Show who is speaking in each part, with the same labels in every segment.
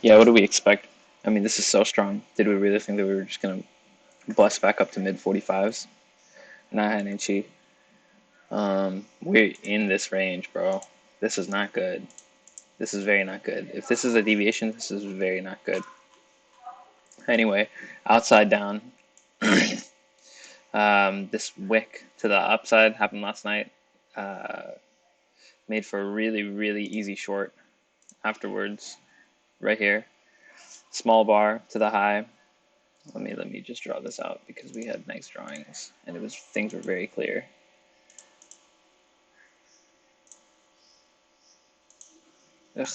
Speaker 1: Yeah, what do we expect? I mean, this is so strong. Did we really think that we were just gonna bust back up to mid 45s? Not Hanichi. We're in this range, bro. This is not good. This is very not good. If this is a deviation, this is very not good. Anyway, outside down. This wick to the upside happened last night. Uh, Made for a really, really easy short afterwards. Right here. Small bar to the high. Let me just draw this out because we had nice drawings and things were very clear. Ugh.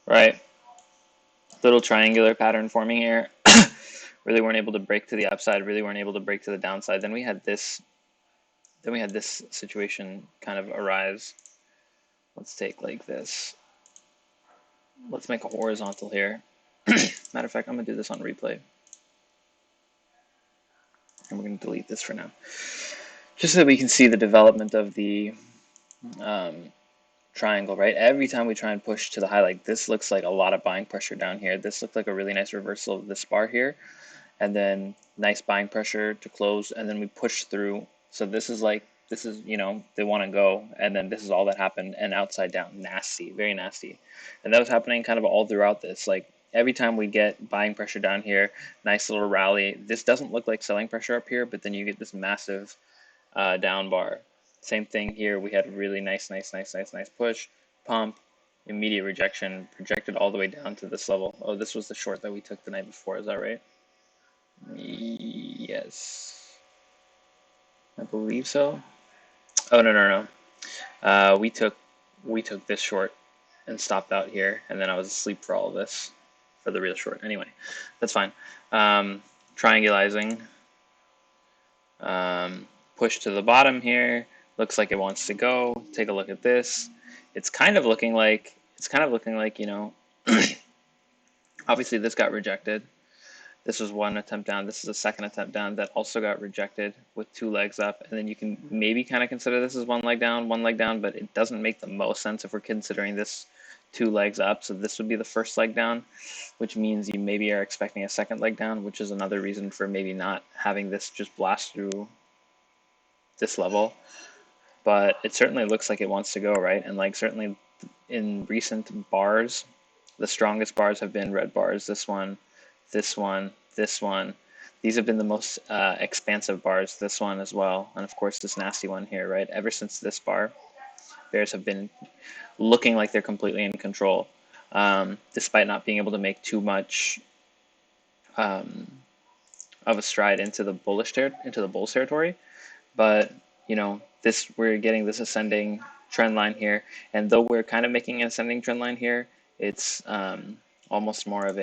Speaker 1: Right. Little triangular pattern forming here. Really weren't able to break to the upside, really weren't able to break to the downside. Then we had this situation kind of arise. Let's take like this. Let's make a horizontal here. Matter of fact, I'm gonna do this on replay. And we're gonna delete this for now. Just so that we can see the development of the triangle, right? Every time we try and push to the high, like this looks like a lot of buying pressure down here. This looked like a really nice reversal of this bar here. And then nice buying pressure to close, and then we push through. So this is, they want to go, and then this is all that happened, and outside down, nasty, very nasty. And that was happening kind of all throughout this. Like every time we get buying pressure down here, nice little rally. This doesn't look like selling pressure up here, but then you get this massive down bar. Same thing here. We had a really nice push, pump, immediate rejection, projected all the way down to this level. Oh, this was the short that we took the night before. Is that right? Yes, I believe so. Oh no. We took this short and stopped out here, and then I was asleep for all of this for the real short. Anyway, that's fine. Triangulizing. Push to the bottom here. Looks like it wants to go. Take a look at this. It's kind of looking like obviously this got rejected. This was one attempt down. This is a second attempt down that also got rejected with two legs up. And then you can maybe kind of consider this as one leg down, but it doesn't make the most sense if we're considering this two legs up. So this would be the first leg down, which means you maybe are expecting a second leg down, which is another reason for maybe not having this just blast through this level. But it certainly looks like it wants to go, right? And like certainly in recent bars, the strongest bars have been red bars. This one, this one, this one. These have been the most expansive bars, this one as well. And of course, this nasty one here, right? Ever since this bar, bears have been looking like they're completely in control, despite not being able to make too much of a stride into the bullish into the bulls territory. But we're getting this ascending trend line here, and though we're kind of making an ascending trend line here, it's almost more of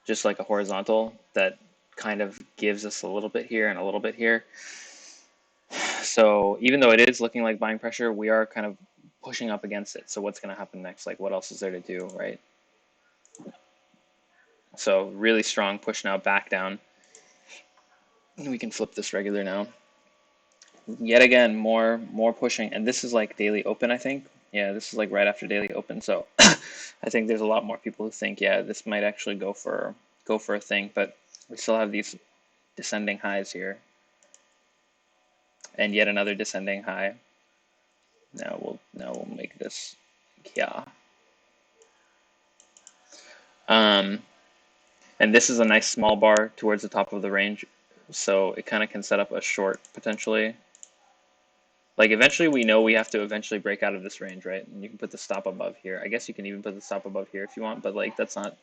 Speaker 1: just like a horizontal that kind of gives us a little bit here and a little bit here. So even though it is looking like buying pressure, we are kind of pushing up against it. So what's going to happen next? Like, what else is there to do, right? So really strong push now back down. We can flip this regular now. Yet again, more pushing, and this is like daily open, I think. Yeah, this is like right after daily open. So I think there's a lot more people who think, yeah, this might actually go for a thing, but we still have these descending highs here, and yet another descending high. Now we'll make this, yeah. And this is a nice small bar towards the top of the range, so it kind of can set up a short potentially. Like eventually we know we have to eventually break out of this range, right? And you can put the stop above here. I guess you can even put the stop above here if you want, but like there's not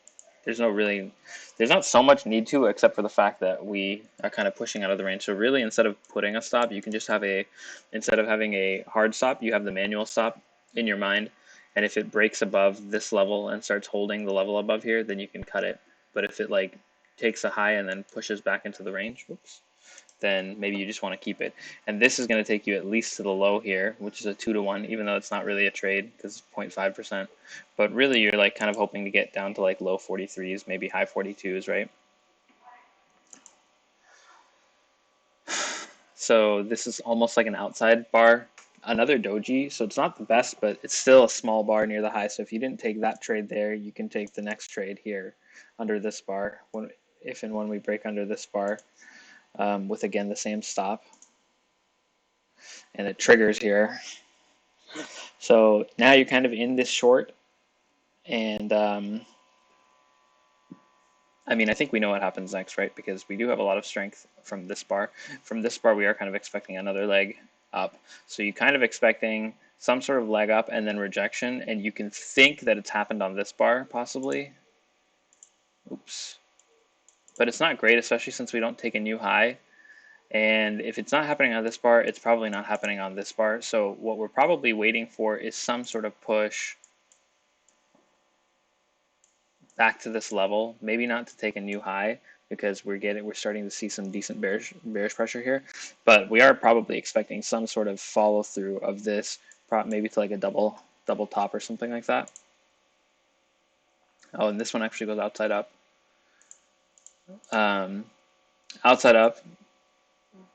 Speaker 1: so much need to, except for the fact that we are kind of pushing out of the range. So really, instead of putting a stop, you can just instead of having a hard stop, you have the manual stop in your mind. And if it breaks above this level and starts holding the level above here, then you can cut it. But if it like takes a high and then pushes back into the range, then maybe you just want to keep it. And this is going to take you at least to the low here, which is a 2-to-1, even though it's not really a trade because it's 0.5%. But really, you're like kind of hoping to get down to like low 43s, maybe high 42s, right? So this is almost like an outside bar another doji, so it's not the best, but it's still a small bar near the high. So if you didn't take that trade there, you can take the next trade here under this bar, if and when we break under this bar, with again the same stop, and it triggers here. So now you're kind of in this short, and I mean, I think we know what happens next, right? Because we do have a lot of strength from this bar. From this bar, we are kind of expecting another leg up. So you're kind of expecting some sort of leg up and then rejection, and you can think that it's happened on this bar, possibly. Oops. But it's not great, especially since we don't take a new high. And if it's not happening on this bar, it's probably not happening on this bar. So what we're probably waiting for is some sort of push back to this level, maybe not to take a new high because we're starting to see some decent bearish pressure here, but we are probably expecting some sort of follow through of this, maybe to like a double top or something like that. Oh, and this one actually goes outside up. Outside up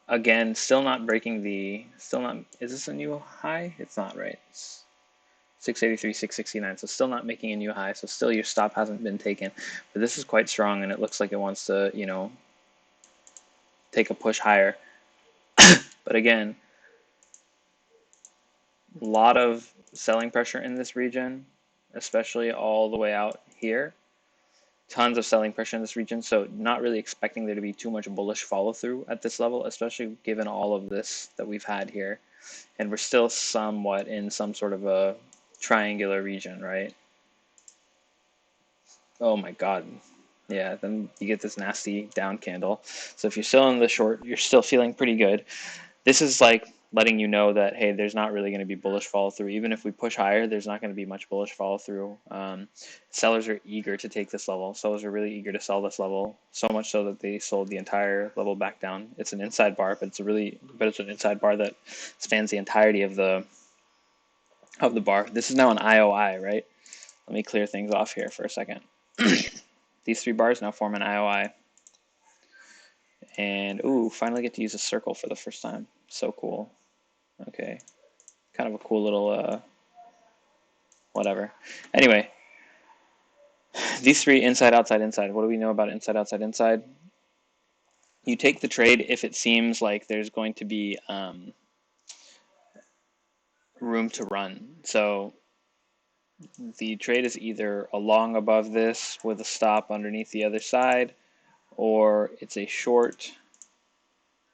Speaker 1: again, still not breaking is this a new high? It's not, right? It's 683, 669, so still not making a new high, so still your stop hasn't been taken. But this is quite strong, and it looks like it wants to, you know, take a push higher. But again, a lot of selling pressure in this region, especially all the way out here. Tons of selling pressure in this region, so not really expecting there to be too much bullish follow through at this level, especially given all of this that we've had here. And we're still somewhat in some sort of a triangular region, right? Oh my God. Yeah, then you get this nasty down candle. So if you're still in the short, you're still feeling pretty good. This is like letting you know that, hey, there's not really going to be bullish follow through. Even if we push higher, there's not going to be much bullish follow through. Sellers are eager to take this level. Sellers are really eager to sell this level, so much so that they sold the entire level back down. It's an inside bar, but it's an inside bar that spans the entirety of the bar. This is now an IOI, right? Let me clear things off here for a second. These three bars now form an IOI. And, ooh, finally get to use a circle for the first time. So cool. Okay. Kind of a cool little, whatever. Anyway, these three, inside, outside, inside. What do we know about inside, outside, inside? You take the trade if it seems like there's going to be room to run. So the trade is either a long above this with a stop underneath the other side, or it's a short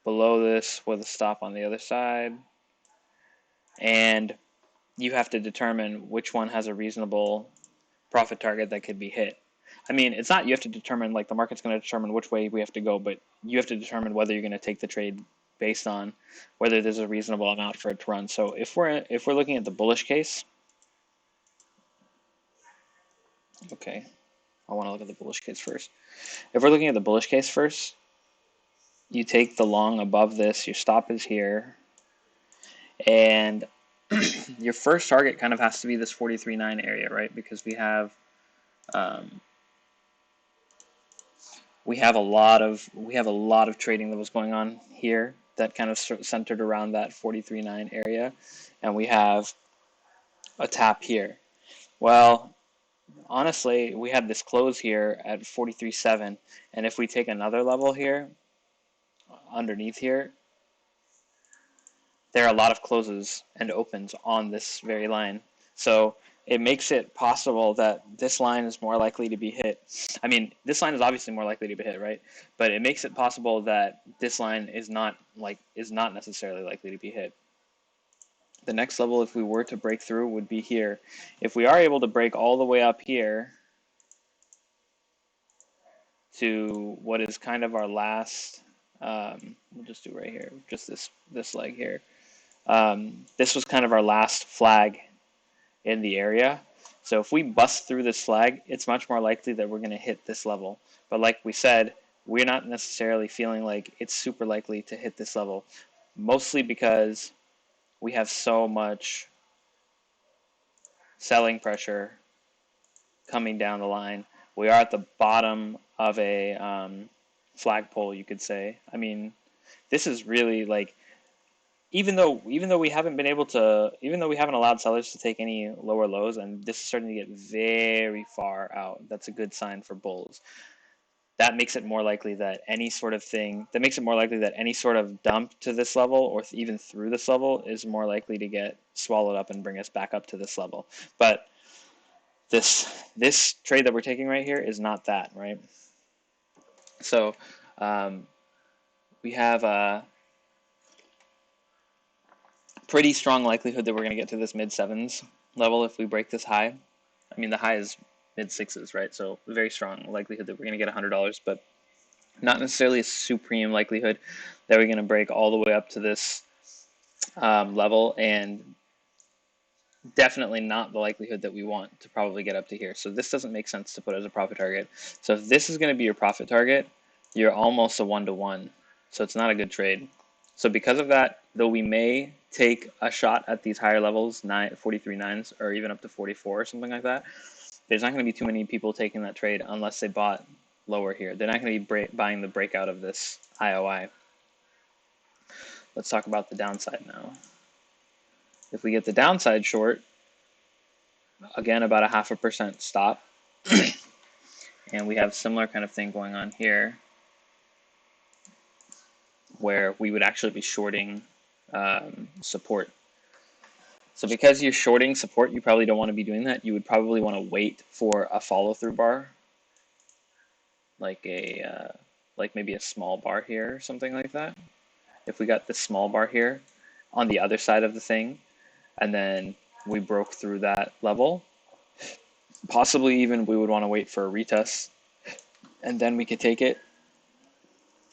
Speaker 1: below this with a stop on the other side. And you have to determine which one has a reasonable profit target that could be hit. I mean, it's not you have to determine, like the market's going to determine which way we have to go, but you have to determine whether you're going to take the trade based on whether there's a reasonable amount for it to run. So if we're looking at the bullish case, okay, I want to look at the bullish case first. If we're looking at the bullish case first, you take the long above this, your stop is here, and your first target kind of has to be this 43.9 area, right? Because we have a lot of trading that was going on here that kind of centered around that 43.9 area, and we have a tap here. Well, honestly, we had this close here at 43.7, and if we take another level here underneath here, there are a lot of closes and opens on this very line. So it makes it possible that this line is more likely to be hit. I mean, this line is obviously more likely to be hit, right? But it makes it possible that this line is not necessarily likely to be hit. The next level, if we were to break through, would be here. If we are able to break all the way up here to what is kind of our last, we'll just do right here, just this leg here. This was kind of our last flag in the area. So if we bust through this flag, it's much more likely that we're going to hit this level. But like we said, we're not necessarily feeling like it's super likely to hit this level, mostly because we have so much selling pressure coming down the line. We are at the bottom of a flagpole, you could say. I mean, this is really like even though we haven't been able to, even though we haven't allowed sellers to take any lower lows, and this is starting to get very far out, that's a good sign for bulls. That makes it more likely that any sort of thing, that makes it more likely that any sort of dump to this level or even through this level is more likely to get swallowed up and bring us back up to this level. But this trade that we're taking right here is not that, right? So we have a pretty strong likelihood that we're going to get to this mid sevens level if we break this high. I mean, the high is mid sixes, right? So very strong likelihood that we're going to get $100, but not necessarily a supreme likelihood that we're going to break all the way up to this level, and definitely not the likelihood that we want to probably get up to here. So this doesn't make sense to put as a profit target. So if this is going to be your profit target, you're almost a 1-to-1. So it's not a good trade. So because of that, though we may take a shot at these higher levels, 43.9s, or even up to 44 or something like that, there's not going to be too many people taking that trade unless they bought lower here. They're not going to be buying the breakout of this IOI. Let's talk about the downside now. If we get the downside short, again, about a 0.5% stop. And we have similar kind of thing going on here, where we would actually be shorting support. So because you're shorting support, you probably don't want to be doing that. You would probably want to wait for a follow-through bar, like maybe a small bar here or something like that. If we got this small bar here on the other side of the thing, and then we broke through that level, possibly even we would want to wait for a retest, and then we could take it.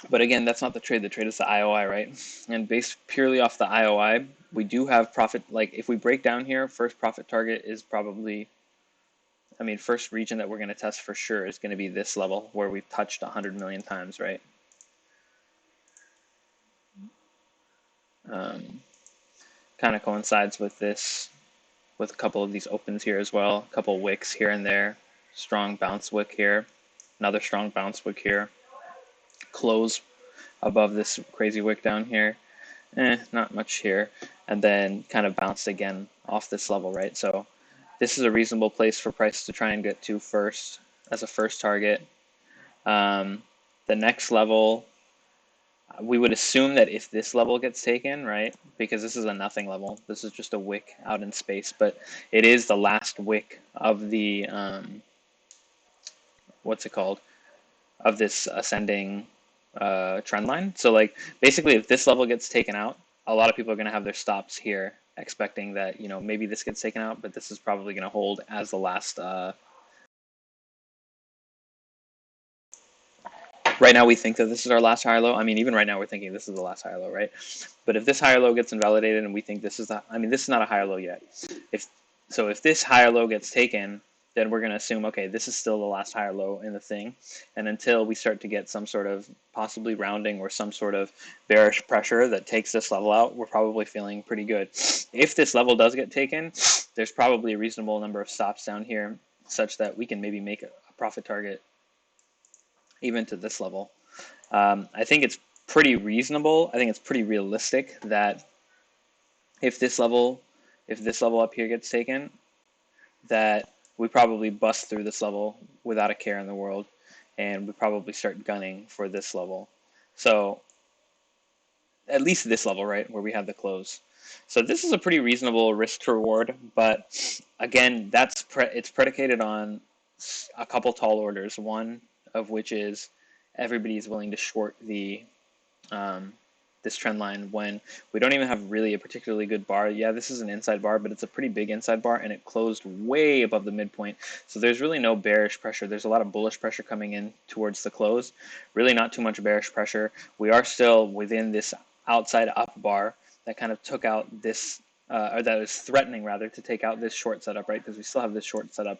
Speaker 1: But again, that's not the trade. The trade is the IOI, right? And based purely off the IOI, we do have profit. Like if we break down here, first profit target is probably, I mean, first region that we're going to test for sure is going to be this level where we've touched 100 million times, right? Kind of coincides with this, with a couple of these opens here as well, a couple wicks here and there, strong bounce wick here, another strong bounce wick here, close above this crazy wick down here, not much here, and then kind of bounced again off this level, right? So this is a reasonable place for price to try and get to first as a first target. The next level, we would assume that if this level gets taken, right, because this is a nothing level, this is just a wick out in space, but it is the last wick of the, what's it called, of this ascending trend line. So like basically if this level gets taken out, a lot of people are going to have their stops here expecting that, you know, maybe this gets taken out, but this is probably going to hold as the last. Right now we think that this is our last higher low. I mean, even right now we're thinking this is the last higher low, right? But if this higher low gets invalidated and we think this is the, I mean, this is not a higher low yet. If this higher low gets taken, then we're going to assume, okay, this is still the last higher low in the thing. And until we start to get some sort of possibly rounding or some sort of bearish pressure that takes this level out, we're probably feeling pretty good. If this level does get taken, there's probably a reasonable number of stops down here such that we can maybe make a profit target even to this level. I think it's pretty reasonable. I think it's pretty realistic that if this level up here gets taken, that we probably bust through this level without a care in the world, and we probably start gunning for this level. So at least this level, right, where we have the close. So this is a pretty reasonable risk to reward, but again, it's predicated on a couple tall orders. One of which is everybody's willing to short the this trend line when we don't even have really a particularly good bar. Yeah, this is an inside bar, but it's a pretty big inside bar, and it closed way above the midpoint. So there's really no bearish pressure. There's a lot of bullish pressure coming in towards the close. Really not too much bearish pressure. We are still within this outside up bar that kind of took out this, or that was threatening rather to take out this short setup, right? Because we still have this short setup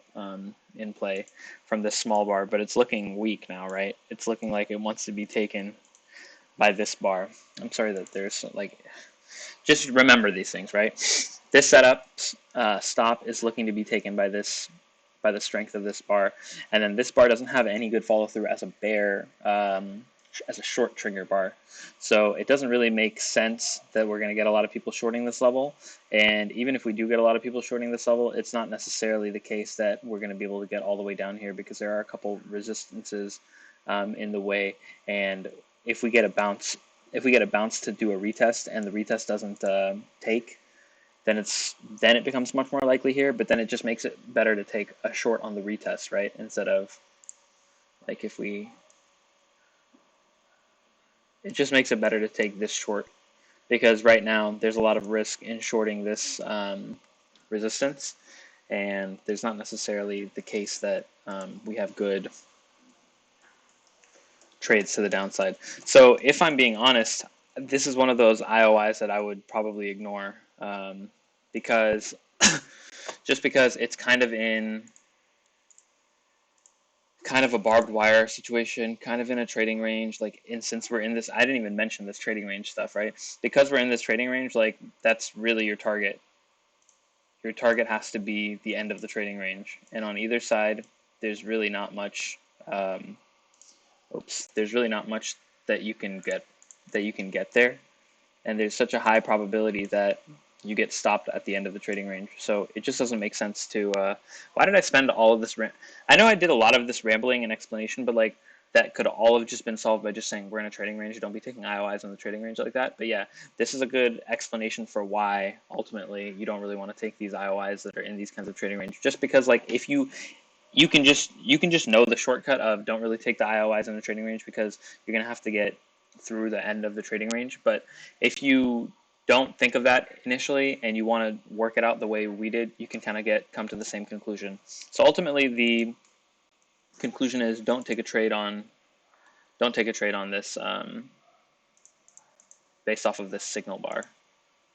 Speaker 1: in play from this small bar, but it's looking weak now, right? It's looking like it wants to be taken by this bar. I'm sorry that there's like, just remember these things, right? This setup stop is looking to be taken by this, by the strength of this bar, and then this bar doesn't have any good follow through as a bear as a short trigger bar. So it doesn't really make sense that we're going to get a lot of people shorting this level. And even if we do get a lot of people shorting this level, it's not necessarily the case that we're going to be able to get all the way down here because there are a couple resistances in the way. And if we get a bounce, to do a retest and the retest doesn't take, then it becomes much more likely here. But then it just makes it better to take a short on the retest, right? Instead of like it just makes it better to take this short because right now there's a lot of risk in shorting this resistance, and there's not necessarily the case that we have good trades to the downside. So if I'm being honest, this is one of those IOIs that I would probably ignore because just because it's kind of a barbed wire situation, kind of in a trading range, since we're in this, I didn't even mention this trading range stuff, right? Because we're in this trading range, like that's really your target. Your target has to be the end of the trading range. And on either side, there's really not much, there's really not much that you can get there. And there's such a high probability that you get stopped at the end of the trading range. So it just doesn't make sense to, why did I spend all of this? I know I did a lot of this rambling and explanation, but like that could all have just been solved by just saying we're in a trading range. Don't be taking IOIs in the trading range like that. But yeah, this is a good explanation for why ultimately you don't really want to take these IOIs that are in these kinds of trading range. Just because like if you can just know the shortcut of don't really take the IOIs in the trading range because you're going to have to get through the end of the trading range. But if you don't think of that initially and you want to work it out the way we did, you can kind of come to the same conclusion. So ultimately the conclusion is don't take a trade on this based off of this signal bar.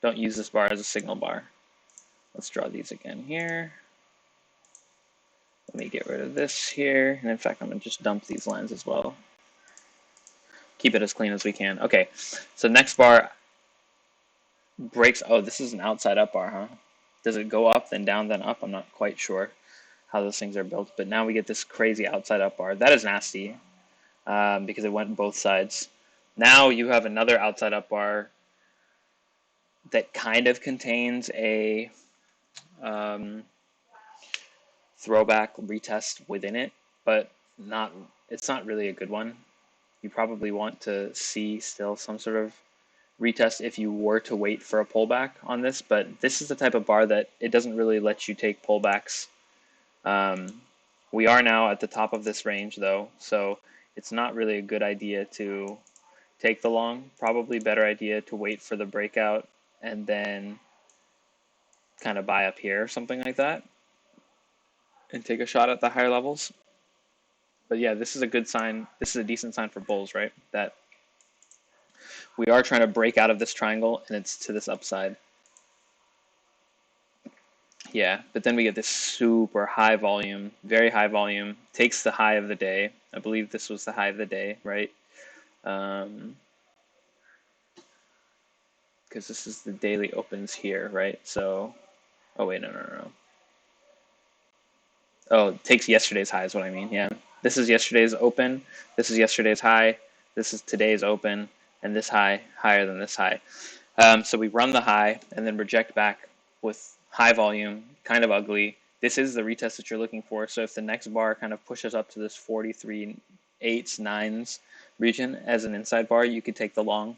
Speaker 1: Don't use this bar as a signal bar. Let's draw these again here. Let me get rid of this here. And in fact, I'm going to just dump these lines as well. Keep it as clean as we can. Okay, so next bar breaks. Oh, this is an outside up bar, huh? Does it go up, then down, then up? I'm not quite sure how those things are built. But now we get this crazy outside up bar. That is nasty because it went both sides. Now you have another outside up bar that kind of contains a throwback retest within it, but it's not really a good one. You probably want to see still some sort of retest if you were to wait for a pullback on this, but this is the type of bar that it doesn't really let you take pullbacks. We are now at the top of this range though, so it's not really a good idea to take the long. Probably better idea to wait for the breakout and then kind of buy up here or something like that and take a shot at the higher levels. But yeah, this is a good sign. This is a decent sign for bulls, right? That we are trying to break out of this triangle and it's to this upside. Yeah, but then we get this super high volume, very high volume, takes the high of the day. I believe this was the high of the day, right? Because this is the daily opens here, right? So, oh wait, no. Oh, it takes yesterday's high is what I mean, yeah. This is yesterday's open, this is yesterday's high, this is today's open, and this high higher than this high. So we run the high and then reject back with high volume, kind of ugly. This is the retest that you're looking for. So if the next bar kind of pushes up to this 43 8s, 9s region as an inside bar, you could take the long.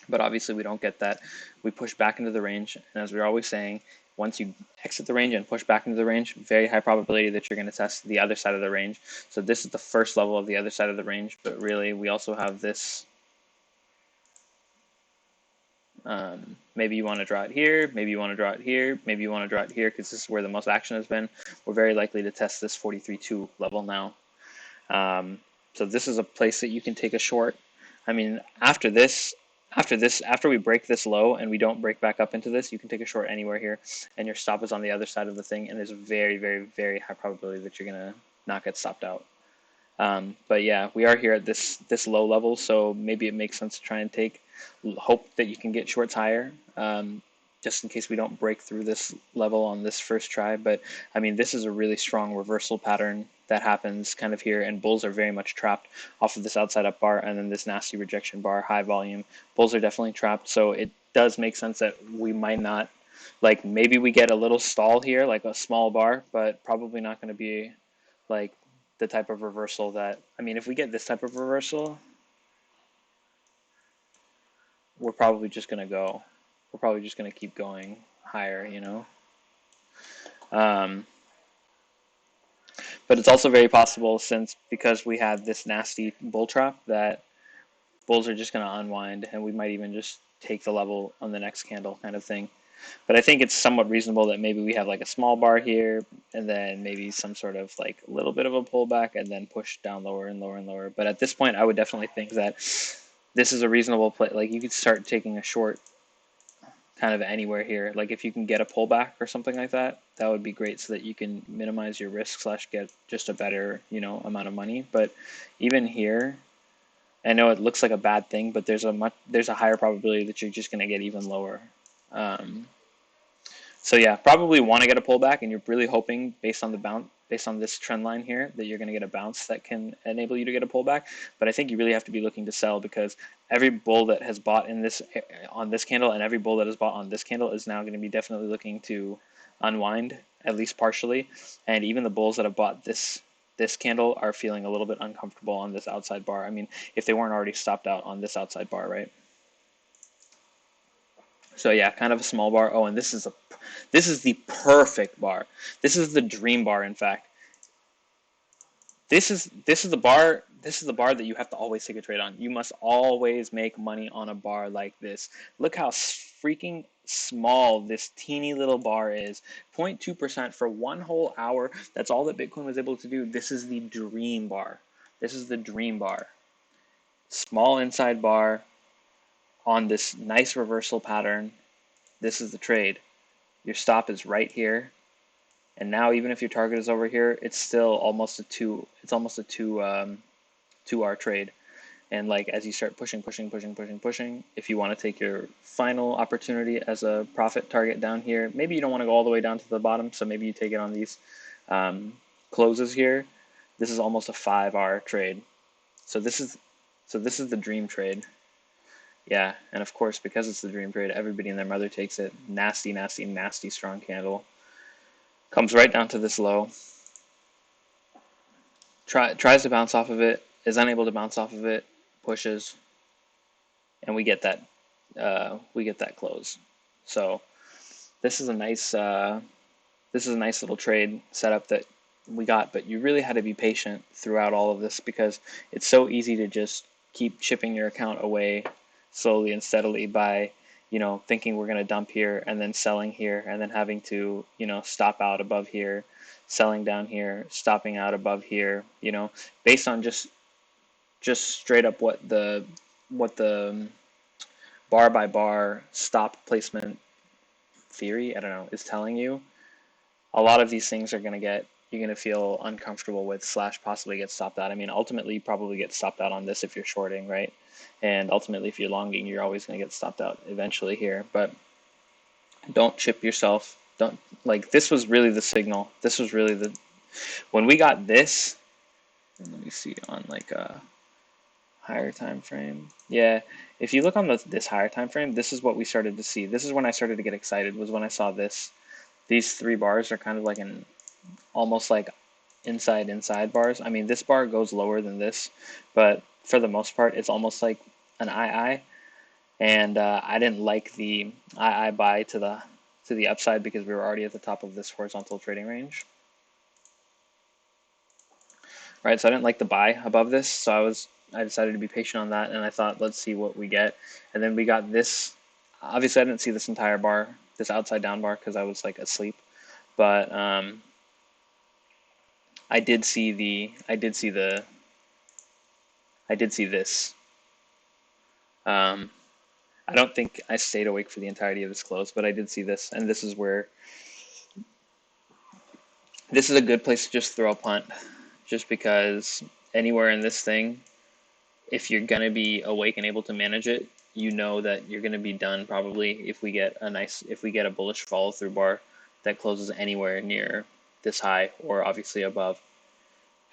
Speaker 1: But obviously we don't get that. We push back into the range. And as we're always saying, once you exit the range and push back into the range, very high probability that you're going to test the other side of the range. So this is the first level of the other side of the range, but really we also have this. Maybe you want to draw it here, maybe you want to draw it here, maybe you want to draw it here because this is where the most action has been. We're very likely to test this 43.2 level now. So this is a place that you can take a short. I mean, after we break this low and we don't break back up into this, you can take a short anywhere here, and your stop is on the other side of the thing, and there's a very, very, very high probability that you're gonna not get stopped out. But yeah, we are here at this low level, so maybe it makes sense to try and hope that you can get shorts higher, just in case we don't break through this level on this first try. But I mean, this is a really strong reversal pattern that happens kind of here, and bulls are very much trapped off of this outside up bar and then this nasty rejection bar, high volume. Bulls are definitely trapped, so it does make sense that we might not, like maybe we get a little stall here, like a small bar, but probably not going to be like the type of reversal that, I mean, if we get this type of reversal, we're probably just going to go, we're probably just going to keep going higher, you know? Um, but it's also very possible, since because we have this nasty bull trap, that bulls are just going to unwind and we might even just take the level on the next candle kind of thing. But I think it's somewhat reasonable that maybe we have like a small bar here and then maybe some sort of like a little bit of a pullback and then push down lower and lower and lower. But at this point, I would definitely think that this is a reasonable play. Like you could start taking a short kind of anywhere here. Like if you can get a pullback or something like that, that would be great so that you can minimize your risk slash get just a better, you know, amount of money. But even here, I know it looks like a bad thing, but there's a higher probability that you're just going to get even lower. So yeah, probably want to get a pullback, and you're really hoping based on the bounce, based on this trend line here, that you're going to get a bounce that can enable you to get a pullback. But I think you really have to be looking to sell, because every bull that has bought in this on this candle and every bull that has bought on this candle is now going to be definitely looking to unwind, at least partially. And even the bulls that have bought this candle are feeling a little bit uncomfortable on this outside bar. I mean, if they weren't already stopped out on this outside bar, right? So yeah, kind of a small bar. Oh, and this is the perfect bar. This is the dream bar, in fact. This is the bar that you have to always take a trade on. You must always make money on a bar like this. Look how freaking small this teeny little bar is. 0.2% for one whole hour. That's all that Bitcoin was able to do. This is the dream bar. This is the dream bar. Small inside bar on this nice reversal pattern. This is the trade. Your stop is right here. And now even if your target is over here, it's still almost a two hour trade. And like as you start pushing, if you want to take your final opportunity as a profit target down here, maybe you don't want to go all the way down to the bottom, so maybe you take it on these closes here. This is almost a 5-hour trade. So this is the dream trade. Yeah, and of course, because it's the dream trade, everybody and their mother takes it. Nasty, nasty, nasty strong candle. Comes right down to this low. Tries to bounce off of it, is unable to bounce off of it, pushes, and we get that close. So this is a nice little trade setup that we got, but you really had to be patient throughout all of this, because it's so easy to just keep chipping your account away slowly and steadily by, you know, thinking we're going to dump here and then selling here and then having to, you know, stop out above here, selling down here, stopping out above here, you know, based on just straight up what the bar by bar stop placement theory, I don't know, is telling you. A lot of these things are going to you're going to feel uncomfortable with slash possibly get stopped out. I mean, ultimately you probably get stopped out on this if you're shorting, right? And ultimately if you're longing, you're always going to get stopped out eventually here. But don't chip yourself. Don't, like, this was really the signal. This was really when we got this, let me see on like a higher time frame. Yeah, if you look on this higher time frame, this is what we started to see. This is when I started to get excited, was when I saw this. These 3 bars are kind of like almost like inside bars. I mean, this bar goes lower than this, but for the most part, it's almost like an II. And I didn't like the II buy to the upside, because we were already at the top of this horizontal trading range. Right, so I didn't like the buy above this, so I decided to be patient on that, and I thought, let's see what we get. And then we got this. Obviously, I didn't see this entire bar, this outside down bar, because I was like asleep. But I did see this. I don't think I stayed awake for the entirety of this close, but I did see this, and this is a good place to just throw a punt, just because anywhere in this thing, if you're gonna be awake and able to manage it, you know that you're gonna be done probably if we get a bullish follow through bar that closes anywhere near this high or obviously above.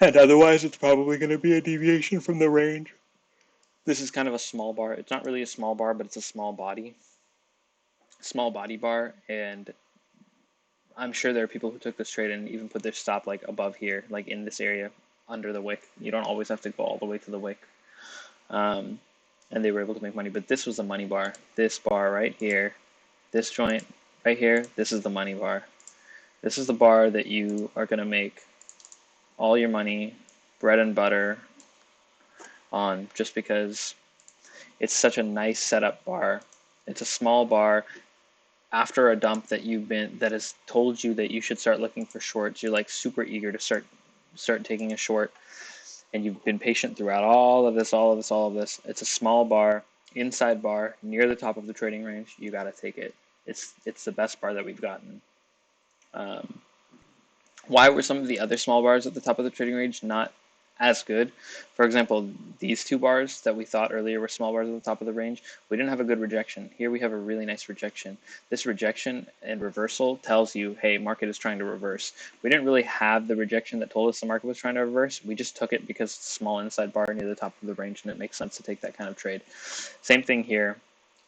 Speaker 1: And otherwise, it's probably going to be a deviation from the range. This is kind of a small bar. It's not really a small bar, but it's a small body bar. And I'm sure there are people who took this trade and even put their stop like above here, like in this area under the wick. You don't always have to go all the way to the wick. Um, and they were able to make money. But this was the money bar. This bar right here, this joint right here, this is the money bar. This is the bar that you are going to make all your money, bread and butter on, just because it's such a nice setup bar. It's a small bar after a dump that has told you that you should start looking for shorts. You're like super eager to start taking a short, and you've been patient throughout all of this. It's a small bar, inside bar, near the top of the trading range. You got to take it. It's the best bar that we've gotten. Um, why were some of the other small bars at the top of the trading range not as good? For example, these two bars that we thought earlier were small bars at the top of the range, we didn't have a good rejection. Here we have a really nice rejection. This rejection and reversal tells you, hey, market is trying to reverse. We didn't really have the rejection that told us the market was trying to reverse. We just took it because it's a small inside bar near the top of the range, and it makes sense to take that kind of trade. Same thing here.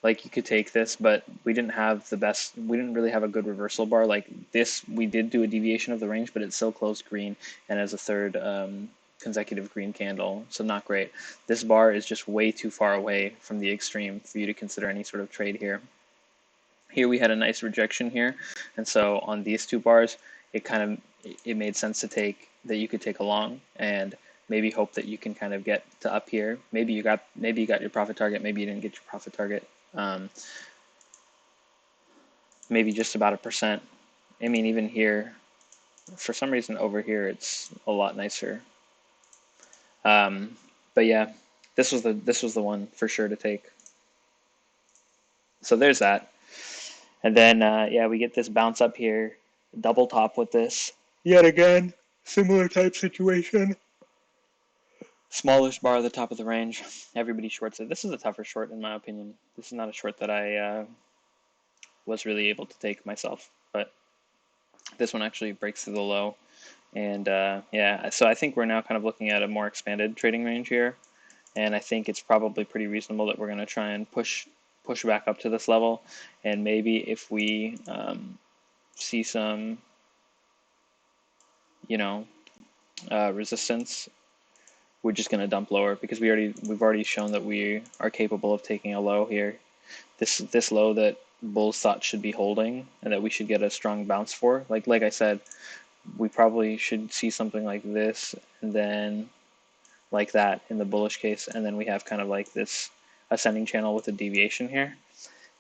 Speaker 1: Like, you could take this, but we didn't really have a good reversal bar. Like this, we did do a deviation of the range, but it still closed green and as a third consecutive green candle, so not great. This bar is just way too far away from the extreme for you to consider any sort of trade here. Here we had a nice rejection here, and so on these two bars, it made sense to take that you could take along and maybe hope that you can kind of get to up here. Maybe you got your profit target, maybe you didn't get your profit target. Maybe just about 1%. I mean, even here, for some reason over here, it's a lot nicer. But yeah, this was the one for sure to take. So there's that. And then yeah, we get this bounce up here, double top with this. Yet again, similar type situation. Smallish bar at the top of the range. Everybody shorts it. This is a tougher short in my opinion. This is not a short that I was really able to take myself, but this one actually breaks through the low. And yeah, so I think we're now kind of looking at a more expanded trading range here. And I think it's probably pretty reasonable that we're going to try and push back up to this level. And maybe if we see some, resistance, we're just going to dump lower, because we've already shown that we are capable of taking a low here. This low that bulls thought should be holding and that we should get a strong bounce for. Like I said, we probably should see something like this, and then like that in the bullish case, and then we have kind of like this ascending channel with a deviation here,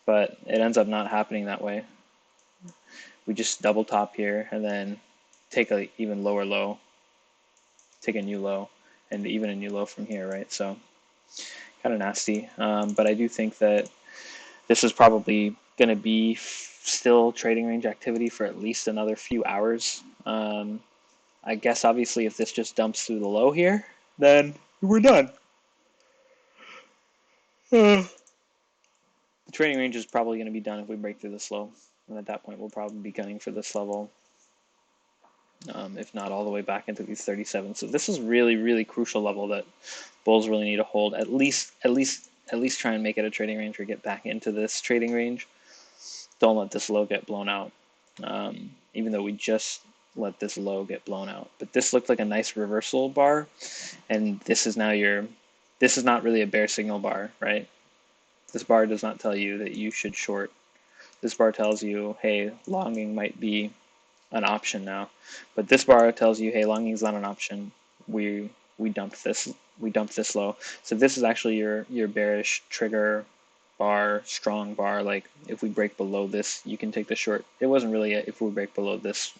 Speaker 1: but it ends up not happening that way. We just double top here and then take a even lower low, take a new low, and even a new low from here, right? So kind of nasty, but I do think that this is probably going to be still trading range activity for at least another few hours. I guess obviously if this just dumps through the low here, then we're done. The trading range is probably going to be done if we break through this low, and at that point we'll probably be gunning for this level, if not all the way back into these 37. So this is really, really crucial level that bulls really need to hold. At least try and make it a trading range or get back into this trading range. Don't let this low get blown out, even though we just let this low get blown out. But this looked like a nice reversal bar, and this is not really a bear signal bar, right? This bar does not tell you that you should short. This bar tells you, hey, longing might be an option now. But this bar tells you, hey, longing is not an option. We dumped this low. So this is actually your bearish trigger bar, strong bar. Like if we break below this, you can take the short. It wasn't really if we break below this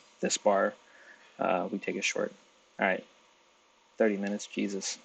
Speaker 1: bar, we take a short. All right, 30 minutes, Jesus.